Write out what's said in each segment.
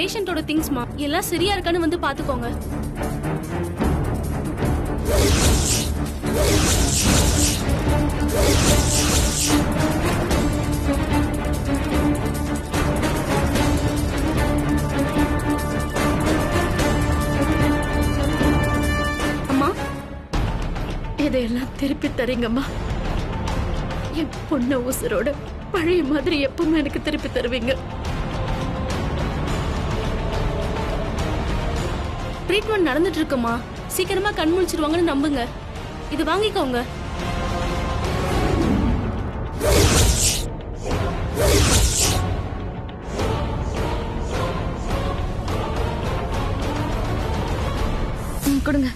பேஷண்டோட திங்ஸ்மா, எல்லாம் சரியா இருக்கான்னு வந்து பாத்துக்கோங்க. அம்மா, இதையெல்லாம் திருப்பி தரீங்கம்மா. என் பொண்ணு உசுரோட பழைய மாதிரி எப்பவுமே எனக்கு திருப்பி தருவீங்க. ட்ரீட்மெண்ட் நடந்துட்டு இருக்குமா, சீக்கிரமா கண் முழிச்சிருவாங்கன்னு நம்புங்க. இது வாங்கிக்கோங்க. கொடுங்க.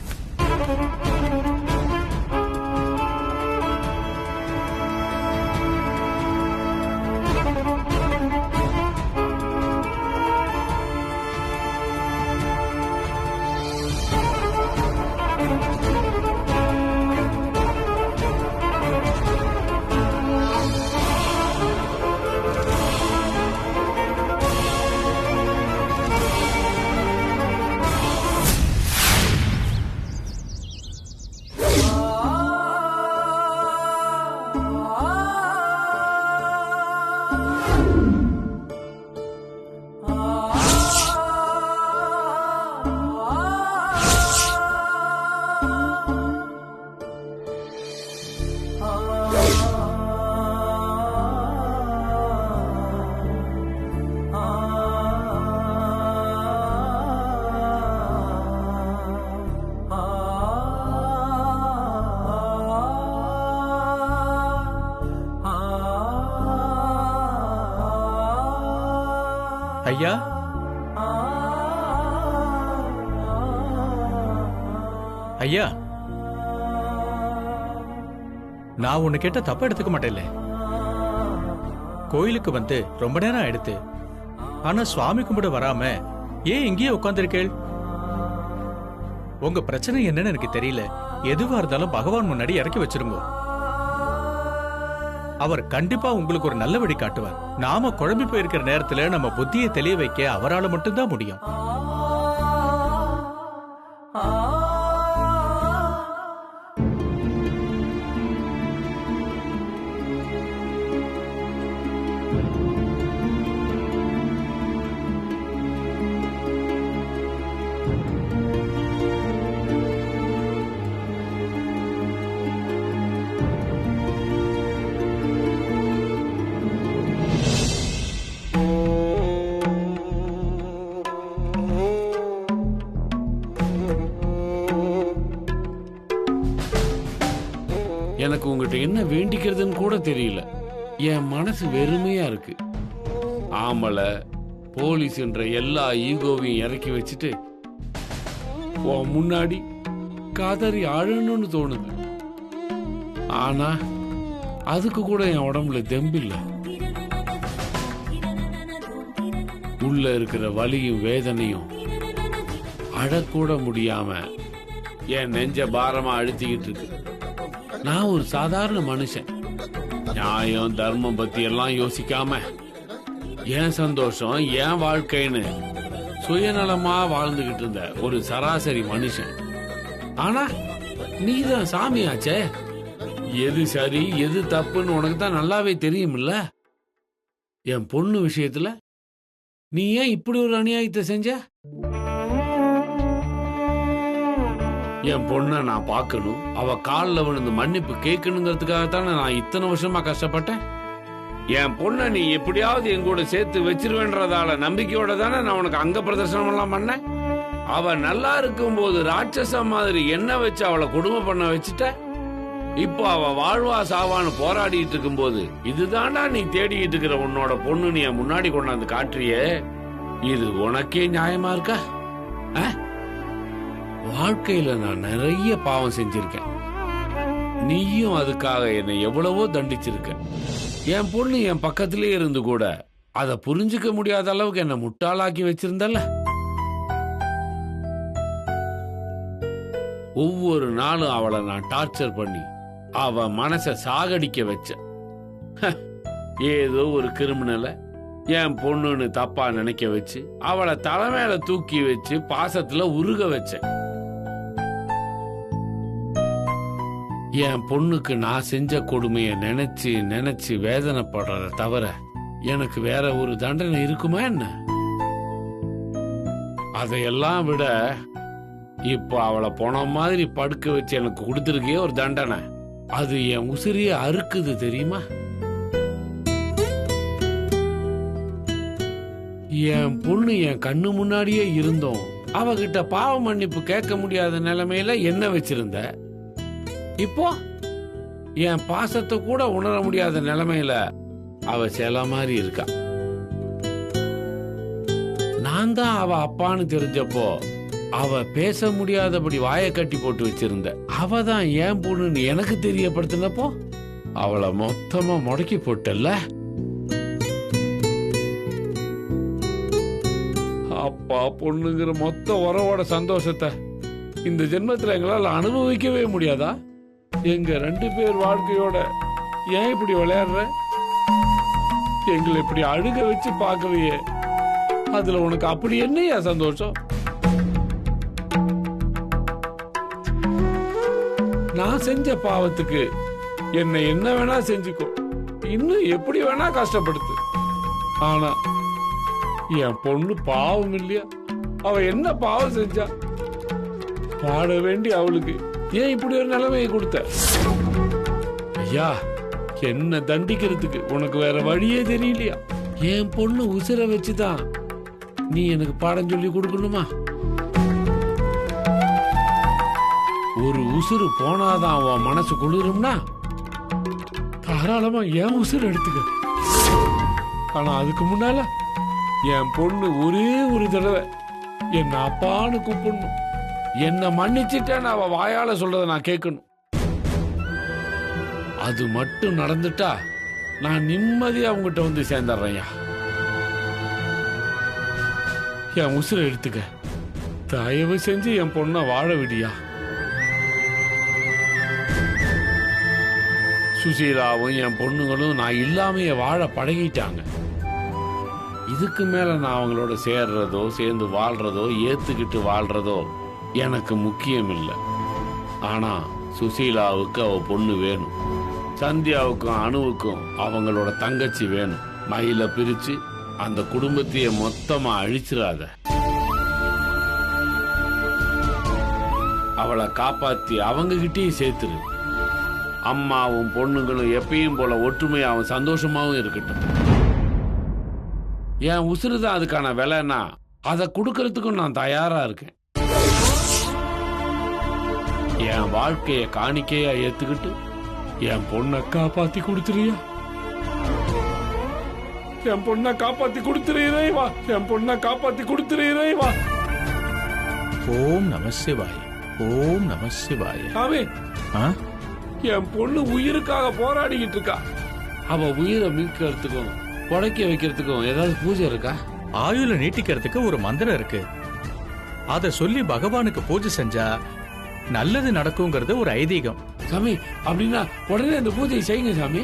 ஐயா, ஐயா, நான் உன்னை கேட்ட தப்பா எடுத்துக்க மாட்டேன்ல. கோயிலுக்கு வந்து ரொம்ப நேரம் ஆயிடுத்து, ஆனா சுவாமி கும்பிட வராம ஏன் இங்கேயே உட்கார்ந்திருக்கேள்? உங்க பிரச்சனை என்னன்னு எனக்கு தெரியல. எதுவா இருந்தாலும் பகவான் முன்னாடி இறக்கி வச்சிருங்க. அவர் கண்டிப்பா உங்களுக்கு ஒரு நல்ல வழி காட்டுவார். நாம குழம்பி போயிருக்கிற நேரத்துல நம்ம புத்தியை தெளிய வைக்க அவரால் மட்டும்தான் முடியும். எனக்கு உங்ககிட்ட என்ன வேண்டிக்கிறதுன்னு கூட தெரியல. என் மனசு வெறுமையா இருக்கு. ஆம்பளை போலீஸ் என்ற எல்லா ஈகோவையும் இறக்கி வச்சுட்டு உன் முன்னாடி காதறி அழணும்னு தோணுது. ஆனா அதுக்கு கூட என் உடம்புல தெம்பில்ல. உள்ள இருக்கிற வலியும் வேதனையும் அழக்கூட முடியாம என் நெஞ்ச பாரமா அழுத்திக்கிட்டு இருக்கு. நான் ஒரு சாதாரண மனுஷன். நியாயம் தர்மம் பத்தி எல்லாம் யோசிக்காம என் சந்தோஷம் என் வாழ்க்கைன்னு சுயநலமா வாழ்ந்துகிட்டு இருந்த ஒரு சராசரி மனுஷன். ஆனா நீதான் சாமியாச்சே. எது சரி எது தப்புன்னு உனக்கு தான் நல்லாவே தெரியுமில்ல. என் பொண்ணு விஷயத்துல நீ ஏன் இப்படி ஒரு அநியாயத்தை செஞ்ச? என் பொண்ண நான் பார்க்கணும், அவ காலில் விழுந்து மன்னிப்பு கேட்கணுங்கிறதுக்காகத்தானே நான் இத்தனை வருஷமா கஷ்டப்பட்டேன். என் பொண்ணை நீ எப்படியாவது எங்கூட சேர்த்து வச்சிருவேன்றதால நம்பிக்கையோட தானே நான் உனக்கு அங்க பிரதர்சனம் எல்லாம் பண்ணேன். அவ நல்லா இருக்கும் போது ராட்சச மாதிரி என்ன வச்சு அவளை கொடுமை பண்ண வச்சுட்ட. இப்போ அவ வாழ்வா சாவான்னு போராடிட்டு இருக்கும் போது இதுதான்டா நீ தேடிட்டு இருக்கிற உன்னோட பொண்ணு நீ முன்னாடி கொண்டாந்து காட்டுறியே. இது உனக்கே நியாயமா இருக்கா? வாழ்க்கையில நான் நிறைய பாவம் செஞ்சிருக்கேன். நீயும் அதுக்காக என்னை எவ்வளவோ தண்டிச்சிருக்க. என் பொண்ணு என் பக்கத்திலே இருந்து கூட அதை புரிஞ்சுக்க முடியாத அளவுக்கு என்ன முட்டாளாக்கி வச்சிருந்தல. ஒவ்வொரு நாளும் அவளை நான் டார்ச்சர் பண்ணி அவ மனச சாகடிக்க வச்ச. ஏதோ ஒரு கிரிமினலை என் பொண்ணுன்னு தப்பா நினைக்க வச்சு அவளை தலைமையில தூக்கி வச்சு பாசத்துல உருக வச்சேன். என் பொண்ணுக்கு நான் செஞ்ச கொடுமைய நினைச்சு நினைச்சு வேதனைப்படுறத தவிர எனக்கு வேற ஒரு தண்டனை இருக்குமா என்ன? அதையெல்லாம் விட இப்போ அவளை போன மாதிரி படுக்க வச்சு எனக்கு கொடுத்துருக்கே ஒரு தண்டனை, அது என் உசிரியை அறுக்குது தெரியுமா? என் பொண்ணு என் கண்ணு முன்னாடியே இருந்தோம் அவகிட்ட பாவ மன்னிப்பு கேட்க முடியாத நிலைமையில என்ன வச்சிருந்த. இப்போ என் பாசத்தை கூட உணர முடியாத நிலைமையில அவ சில மாதிரி இருக்கா. நான் தான் அவ அப்பான்னு தெரிஞ்சப்போ அவ பேச முடியாதபடி வாயை கட்டி போட்டு வச்சிருந்த. அவ தான் ஏன் பொண்ணுன்னு எனக்கு தெரியப்படுத்தினப்போ அவளை மொத்தமா முடக்கி போட்டல்ல. அப்பா பொண்ணுங்கிற மொத்த உறவோட சந்தோஷத்தை இந்த ஜென்மத்துல எங்களால் அனுபவிக்கவே முடியாதா? எங்க 2 பேர் வாழ்க்கையோட ஏன் இப்படி விளையாடுற? எங்களை இப்படி அழுக வச்சு பார்க்கலையே, அதுல உனக்கு அப்படி என்னையா சந்தோஷம்? நான் செஞ்ச பாவத்துக்கு என்னை என்ன வேணா செஞ்சுக்கோ, இன்னும் எப்படி வேணா கஷ்டப்படுத்து. ஆனா என் பொண்ணு பாவம் இல்லையா? அவ என்ன பாவம் செஞ்சா? பாட வேண்டி அவளுக்கு ஏன் இப்படி ஒரு நிலைமையை கொடுத்த? ஐயா, என்ன தண்டிக்கிறதுக்கு உனக்கு வேற வழியே தெரியலையா? என் பொண்ணு உசிர வச்சுதான் நீ எனக்கு பாடம் சொல்லி கொடுக்கணுமா? ஒரு உசுறு போனாதான் அவன் மனசு குளிரும்னா தாராளமா என் உசுறு எடுத்துக்க. ஆனா அதுக்கு முன்னால என் பொண்ணு ஒரே ஒரு தடவை என்ன அப்பான்னு கூப்பிடணும். என்ன மன்னிச்சுட்டேன்னு அவ வாயால சொல்றத நான் கேட்கணும். அது மட்டும் நடந்துட்டா நான் நிம்மதியா அவங்ககிட்ட வந்து சேர்ந்துடுறேன்யா. என் உசுரை எடுத்துக்க, தயவு செஞ்சு என் பொண்ணை வாழ விடியா. சுசீலாவும் என் பொண்ணுங்களும் நான் இல்லாமைய வாழ பழகிட்டாங்க. இதுக்கு மேல நான் அவங்களோட சேர்றதோ சேர்ந்து வாழ்றதோ ஏத்துக்கிட்டு வாழ்றதோ எனக்கு முக்கியம் இல்லை. ஆனா சுசீலாவுக்கு அவ பொண்ணு வேணும், சந்தியாவுக்கும் அணுவுக்கும் அவங்களோட தங்கச்சி வேணும். மயில பிரிச்சு அந்த குடும்பத்தையே மொத்தமா அழிச்சிடாத. அவளை காப்பாத்தி அவங்க கிட்டேயும் சேர்த்துரு. அம்மாவும் பொண்ணுங்களும் எப்பயும் போல ஒற்றுமையாவும் சந்தோஷமாவும் இருக்கட்டும். என் உசுறுதான் அதுக்கான விலைன்னா அதை கொடுக்கறதுக்கும் நான் தயாரா இருக்கேன். என் வாழ்க்கைய காணிக்கையா ஏத்துக்கிட்டு என் பொண்ணை காப்பாத்தி கொடுத்துறியா? என் பொண்ணை காப்பாத்தி கொடுத்துறீரே வா, என் பொண்ணை காப்பாத்தி கொடுத்துறீரே வா. ஓம் நம சிவாய, ஓம் நம சிவாய. ஆமே, என் பொண்ணு உயிருக்காக போராடிக்கிட்டு இருக்கா. அவ உயிரை மீட்கிறதுக்கும் புடைக்க வைக்கிறதுக்கும் ஏதாவது பூஜை இருக்கா? ஆயுள நீட்டிக்கிறதுக்கு ஒரு மந்திரம் இருக்கு. அத சொல்லி பகவானுக்கு பூஜை செஞ்சா நல்லது நடக்குங்கிறது ஒரு ஐதீகம். சாமி, அப்படின்னா உடனே அந்த பூஜையை செய்யுங்க சாமி.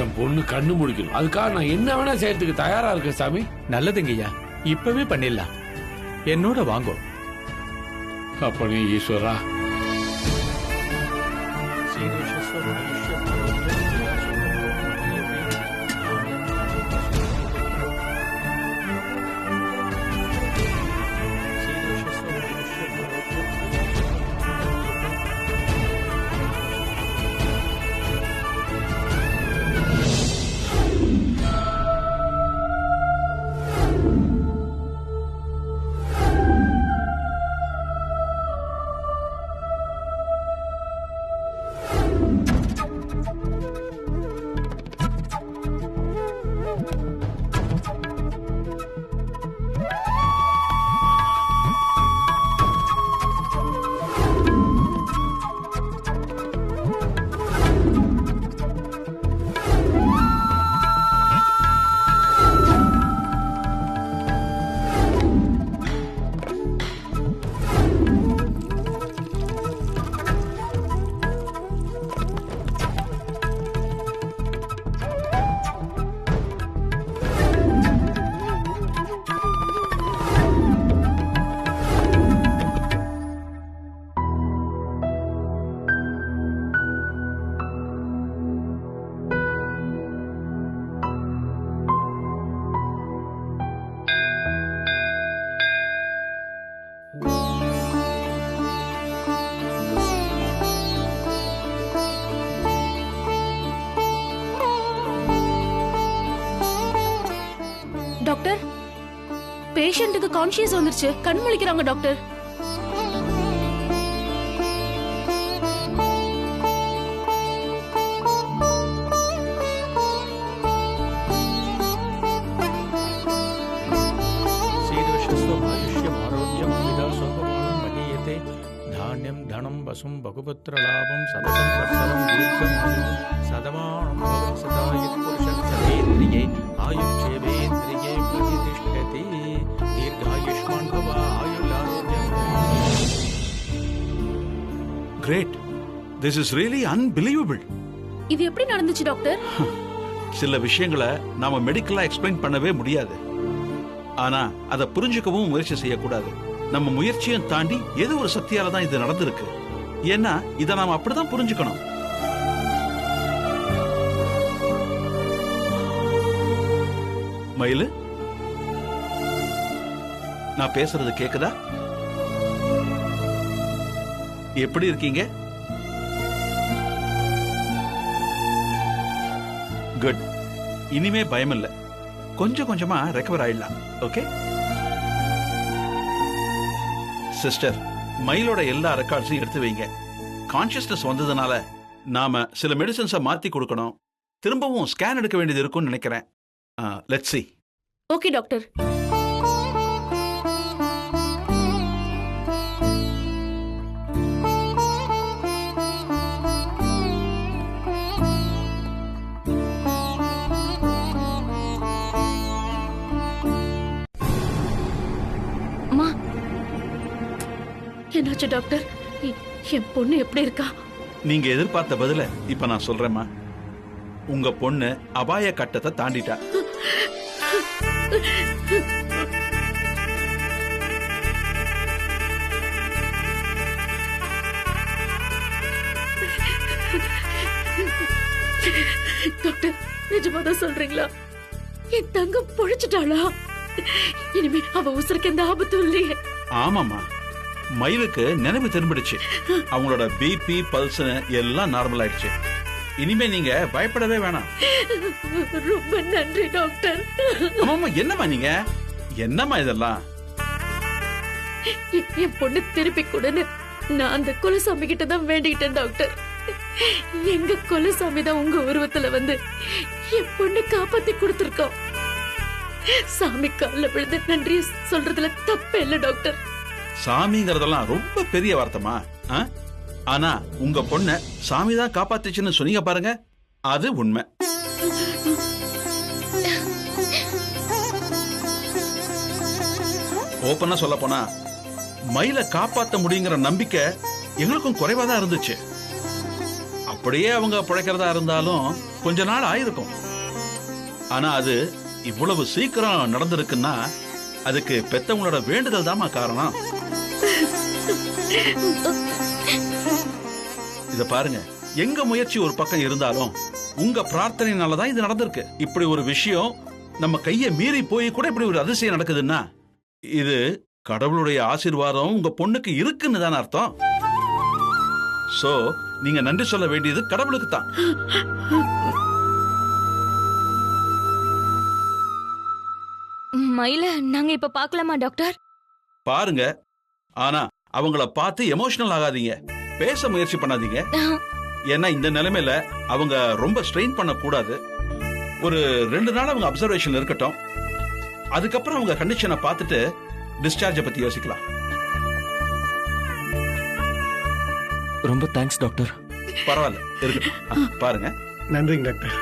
என் பொண்ணு கண்ணு முடிக்கணும், அதுக்காக நான் என்ன வேணா செய்யறதுக்கு தயாரா இருக்கேன் சாமி. நல்லதுங்கய்யா, இப்பவே பண்ணிடலாம். என்னோட வாங்கோ. அப்பனே ஈஸ்வரா. பேஷண்ட்டுக்கு கான்ஷியஸ் வந்துருச்சு, கண் முழிக்கிறாங்க டாக்டர். தானியம் தனம் வசும் பகுபத்திர லாபம் சதகம் பத்சரம் தீர்க்கமாயு சதமானம் பவதி சதாயத் புருஷன் சதேந்திரியே ஆயுட்சேவேந்திரியே பிரதிதிஷ்டதி தீர்காயுஷ்மான் பவ ஆயுளாரோக்யம். Great, this is really unbelievable. இது எப்படி நடந்துச்சு டாக்டர்? சில விஷயங்களை நாம மெடிக்கலா எக்ஸ்பிளைன் பண்ணவே முடியாது, ஆனா அதை புரிஞ்சுக்கவும் முயற்சி செய்யக்கூடாது. நம்ம முயற்சியும் தாண்டி ஏதோ ஒரு சக்தியால தான் இது நடந்திருக்கு. ஏன்னா இதை நாம அப்படிதான் புரிஞ்சுக்கணும். மயிலு, நான் பேசுறது கேக்குதா? எப்படி இருக்கீங்க? குட். இனிமே பயம் இல்ல, கொஞ்சம் கொஞ்சமா ரெக்கவர் ஆயிடலாம். ஓகே சிஸ்டர், மயிலோட எல்லா ரெக்கார்ட்ஸையும் எடுத்து வைங்க. கான்ஷியஸ்னஸ் வந்ததுனால நாம சில மெடிசன்ஸை மாத்தி கொடுக்கணும். திரும்பவும் ஸ்கேன் எடுக்க வேண்டியது இருக்கும்னு நினைக்கிறேன். Let's see. Okay doctor. என்னாச்சு டாக்டர்? என் பொண்ணு எப்படி இருக்கா? நீங்க எதிர்பார்த்த பதில இப்ப நான் சொல்றேம்மா. உங்க பொண்ணு அபாய கட்டத்தை தாண்டிட்டா. டாக்டர், நிஜமாதான் சொல்றீங்களா? என் தங்கம் பொழைச்சிட்டாளா? இனிமே அவ உசுருக்கு எந்த ஆபத்தும் இல்லையே? ஆமாமா, மயிலுக்கு நினைவு திரும்பிடுச்சு. அவங்களோட பிபி பல்ஸ் எல்லாம் நார்மல் ஆயிடுச்சு. இனிமே நீங்க பயப்படவே வேணாம். ரொம்ப நன்றி டாக்டர். ஆமாமா, என்னம்மா நீங்க, என்னம்மா இதெல்லாம்? என் பொண்ணு திருப்பி கொடுன்னு நான் அந்த குலசாமி கிட்ட தான் வேண்டிக்கிட்டேன் டாக்டர். எங்க குலசாமி தான் உங்க உருவத்துல வந்து என் பொண்ணு காப்பாத்தி கொடுத்திருக்கோம். சாமி கால்ல விழுந்து நன்றி சொல்றதுல தப்பே இல்ல டாக்டர். சாமிங்கிறதெல்லாம் ரொம்ப பெரிய வார்த்தைமா. ஆனா உங்க பொண்ண சாமி தான் காப்பாத்துச்சுன்னு சொன்னீங்க பாருங்க, அது உண்மை. ஓப்பனா சொல்ல போனா மயில காப்பாத்த முடியுங்கிற நம்பிக்கை எங்களுக்கும் குறைவா தான் இருந்துச்சு. அப்படியே அவங்க பிழைக்கிறதா இருந்தாலும் கொஞ்ச நாள் ஆயிருக்கும். ஆனா அது இவ்வளவு சீக்கிரம் நடந்திருக்குன்னா அதுக்கு பெத்தவங்களோட வேண்டுதல் தாமா காரணம். இத பாருங்க, எங்க முயற்சி ஒரு பக்கம் இருந்தாலும் உங்க பிரார்த்தனையினாலதான் இது நடந்திருக்கு. இப்படி ஒரு விஷயம் நம்ம கையை மீறி போய் கூட இப்படி ஒரு அதிசயம் நடக்குதுன்னா இது கடவுளுடைய ஆசீர்வாதம் உங்க பொண்ணுக்கு இருக்குன்னு தான் அர்த்தம். சோ நீங்க நன்றி சொல்ல வேண்டியது கடவுளுக்கு தான். மயில நாங்க இப்ப பார்க்கலாமா டாக்டர்? பாருங்க, ஆனா அவங்கள பார்த்து எமோஷனல் ஆகாதீங்க, பேச முயற்சி பண்ணாதீங்க. ஏன்னா இந்த நிலைமையில அவங்க ரொம்ப ஸ்ட்ரெயின் பண்ண கூடாது. ஒரு 2 நாள் அவங்க அப்சர்வேஷன்ல இருக்கட்டும். அதுக்கப்புறம் அவங்க கண்டிஷனை பார்த்துட்டு டிஸ்சார்ஜ பத்தி யோசிக்கலாம். ரொம்ப தேங்க்ஸ் டாக்டர். பரவாயில்ல, இருக்கட்டும். பாருங்க. நன்றிங்க டாக்டர்.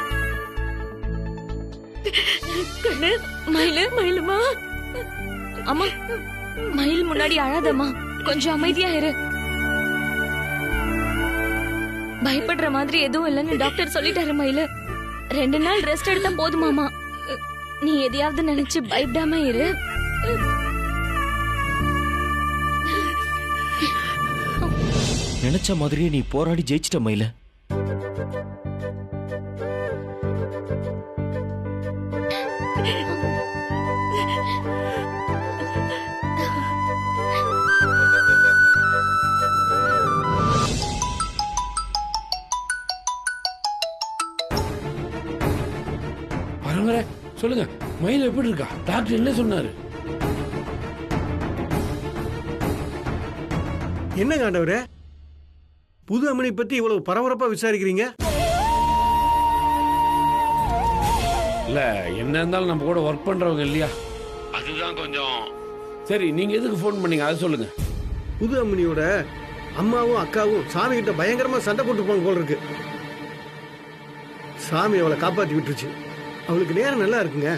கண்ணு, மயிலு மயிலுமா. அம்மா, மயில் முன்னாடி அழாதம்மா, கொஞ்சம் அமைதியா இரு. பயப்படுற மாதிரி எதுவும் இல்லைன்னு டாக்டர் சொல்லிட்டாரு மயிலு. 2 நாள் ரெஸ்ட் எடுத்தா போதுமாமா. நீ எதையாவது நினைச்சு பயப்படாம இரு. நினைச்ச மாதிரியே நீ போராடி ஜெயிச்சிட்ட மயில. பரவாயில்ல, சொல்லுங்க மயில் எப்படி இருக்கா? டாக்டர் என்ன சொன்னாரு? என்னங்க ஆண்டவரே, புது அம்மனை பத்தி இவ்வளவு பரபரப்பா விசாரிக்கிறீங்க? இல்ல என்ன இருந்தாலும் நம்ம கூட ஒர்க் பண்றவங்க இல்லையா, அதுதான் கொஞ்சம். சரி, நீங்க எதுக்கு ஃபோன் பண்ணீங்க அதை சொல்லுங்க. புது அம்மனியோட அம்மாவும் அக்காவும் சாமி கிட்ட பயங்கரமா சண்டை போட்டுப்பாங்க போல இருக்கு. சாமி அவளை காப்பாத்தி விட்டுருச்சு. அவளுக்கு நேரம் நல்லா இருக்குங்க.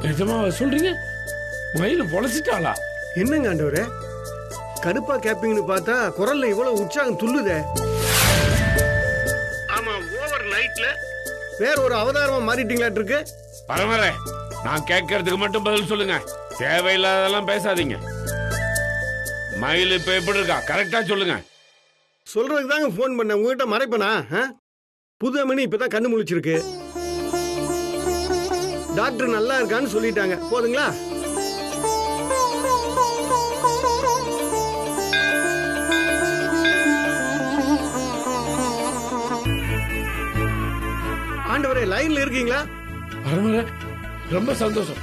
நிஜமா சொல்றீங்க? மயில பொழைச்சிட்டாளா? என்னங்க ஆண்டவரே, கருப்பா கேப்பீங்கன்னு பார்த்தா குரல்ல இவ்வளவு உற்சாகம் துள்ளுதே. ஆமா, ஓவர் நைட்ல வேற ஒரு அவதாரமா மாறிட்டீங்களாட்டு இருக்கு. பரவாயில்ல, நான் கேட்கறதுக்கு மட்டும் பதில் சொல்லுங்க, தேவையில்லாதெல்லாம் பேசாதீங்க. மயில் இப்ப எப்படி இருக்கா கரெக்டா சொல்லுங்க. சொல்றதுக்கு தாங்க போன் பண்ண, உங்ககிட்ட மறைப்பனா? புது அம்மனி இப்பதான் கண்ணு முழிச்சிருக்கு. டாக்டர் நல்லா இருக்கான்னு சொல்லிட்டாங்க, போதுங்களா? ஆண்டவரே, லைன்ல இருக்கீங்களா? பரமர, ரொம்ப சந்தோஷம்,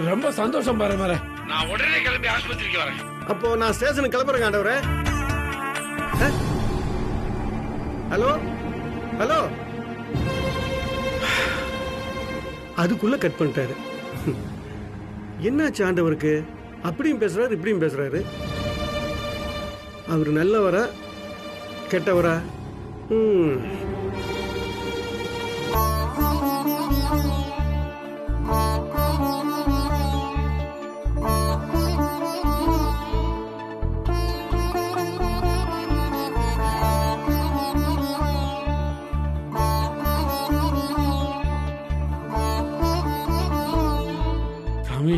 ரொம்ப சந்தோஷம் பரமர. நான் உடனே கிளம்பி ஆஸ்பத்திரிக்கு வரேன். அப்போ நான் ஸ்டேஷனுக்கு கிளம்புறேங்க ஆண்டவரே. ஹலோ ஹலோ, அதுக்குள்ள கட் பண்ணிட்டாரு. என்னாச்சு ஆண்டவருக்கு? அப்படியும் பேசுறாரு இப்படியும் பேசுறாரு. அவர் நல்லவரா கெட்டவரா? சாமி,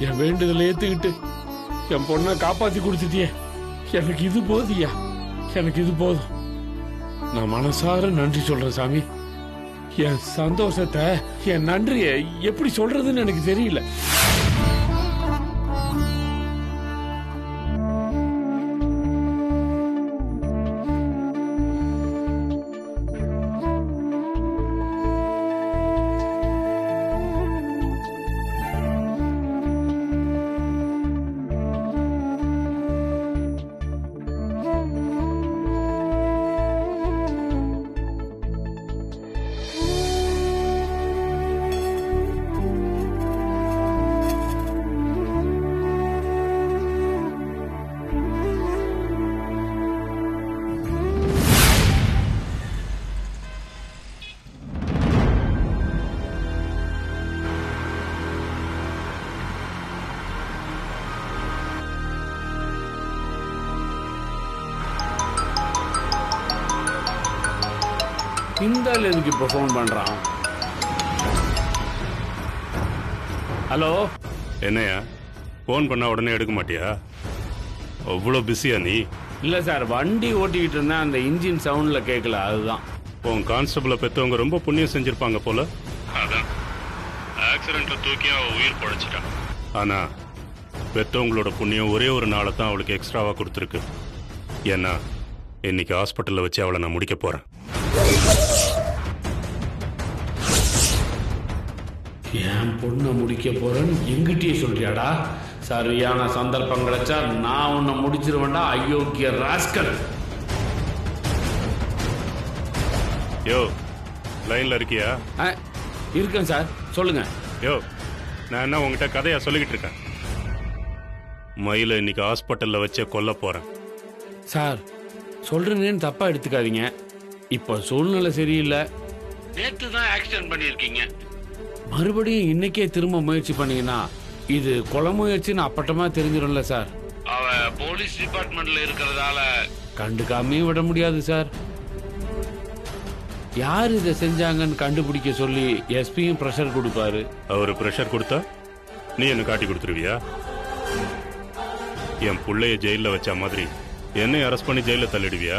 என் வேண்டுதலை ஏத்துக்கிட்டு என் பொண்ணை காப்பாத்தி கொடுத்துட்டியே, எனக்கு இது போதியா, எனக்கு இது போதும். நான் மனசார நன்றி சொல்றேன் சாமி. என் சந்தோஷத்தை, என் நன்றியை எப்படி சொல்றதுன்னு எனக்கு தெரியல. இந்த ஆள் எதுக்கு இப்ப போன் பண்றான்? ஹலோ, என்னையா போன் பண்ணா உடனே எடுக்க மாட்டியா? அவ்வளோ பிஸியா நீ? இல்ல சார், வண்டி ஓட்டிக்கிட்டு இருந்தேன், அந்த இன்ஜின் சவுண்ட்ல கேட்கல, அதுதான். உன் கான்ஸ்டபிளை பெற்றவங்க ரொம்ப புண்ணியம் செஞ்சிருப்பாங்க போல. அதான் ஆக்சிடென்ட்ல தூக்கி அவ உயிர் பழைச்சிட்டான். ஆனா பெற்றவங்களோட புண்ணியம் ஒரே ஒரு நாளை தான் அவளுக்கு எக்ஸ்ட்ராவா கொடுத்துருக்கு. ஏன்னா இன்னைக்கு ஹாஸ்பிட்டல்ல வச்சு அவளை நான் முடிக்க போறேன். என் பொண்ணை முடிக்க போறேன்னு எங்கிட்டயே சொல்றியாடா? சரியான சந்தர்ப்பம் கிடைச்சா நான் உன்னை முடிச்சிருவேன்டா, அயோக்கிய ராஸ்கல். யோ, லைன்ல இருக்கியா? இருக்கேன் சார், சொல்லுங்க. யோ, நான் என்ன உங்ககிட்ட கதையா சொல்லிக்கிட்டு இருக்கேன்? மயில இன்னைக்கு ஹாஸ்பிட்டல்ல வச்சே கொல்ல போறேன். சார், சொல்றேன்னு தப்பா எடுத்துக்காதீங்க. இப்ப சூழ்நிலை சரியில்லை. நேற்று தான் ஆக்சிடென்ட் பண்ணியிருக்கீங்க, மறுபடியும் இன்னைக்கே திரும்ப முயற்சி பண்ணீங்கன்னா இது கொலை முயற்சின்னு அப்பட்டமா தெரிஞ்சிடும்ல சார். அவ போலீஸ் டிபார்ட்மெண்ட்ல இருக்கிறதால கண்டுக்காமையும் விட முடியாது சார். யார் இதை செஞ்சாங்கன்னு கண்டுபிடிக்க சொல்லி எஸ்பியும் பிரஷர் கொடுப்பாரு. அவரு பிரஷர் கொடுத்தா நீ என்ன காட்டி கொடுத்துருவியா? என் புள்ளைய ஜெயில வச்ச மாதிரி என்னை அரெஸ்ட் பண்ணி ஜெயில தள்ளிடுவியா?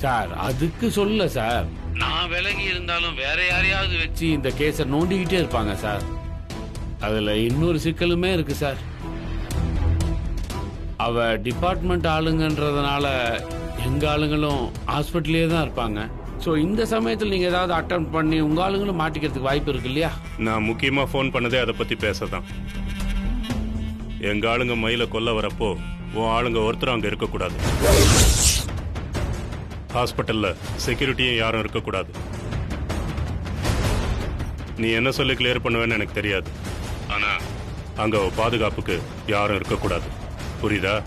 சார், அதுக்கு சொல்ல சார், நான் விலகி இருந்தாலும் வேற யாரையாவது வச்சு இந்த கேஸை நோண்டிக்கிட்டே இருப்பாங்க சார். அதுல இன்னொரு சிக்கலுமே இருக்கு சார். அவ டிபார்ட்மெண்ட் ஆளுங்கன்றதுனால எங்க ஆளுங்களும் ஹாஸ்பிட்டலே தான் இருப்பாங்க. ஸோ இந்த சமயத்தில் நீங்க ஏதாவது அட்டம் பண்ணி உங்க ஆளுங்களும் மாட்டிக்கிறதுக்கு வாய்ப்பு இருக்கு இல்லையா? நான் முக்கியமா ஃபோன் பண்ணதே அதை பத்தி பேசதான். எங்க ஆளுங்க மயில கொல்ல வரப்போ உன் ஆளுங்க ஒருத்தர் அங்க இருக்கக்கூடாது. ஹாஸ்பிட்டல்ல செக்யூரிட்டியும் யாரும் இருக்கக்கூடாது. நீ என்ன சொல்லி கிளியர் பண்ணுவேன்னு எனக்கு தெரியாது. ஆனா அங்க பாதுகாப்புக்கு யாரும் இருக்கக்கூடாது. புரியுதா?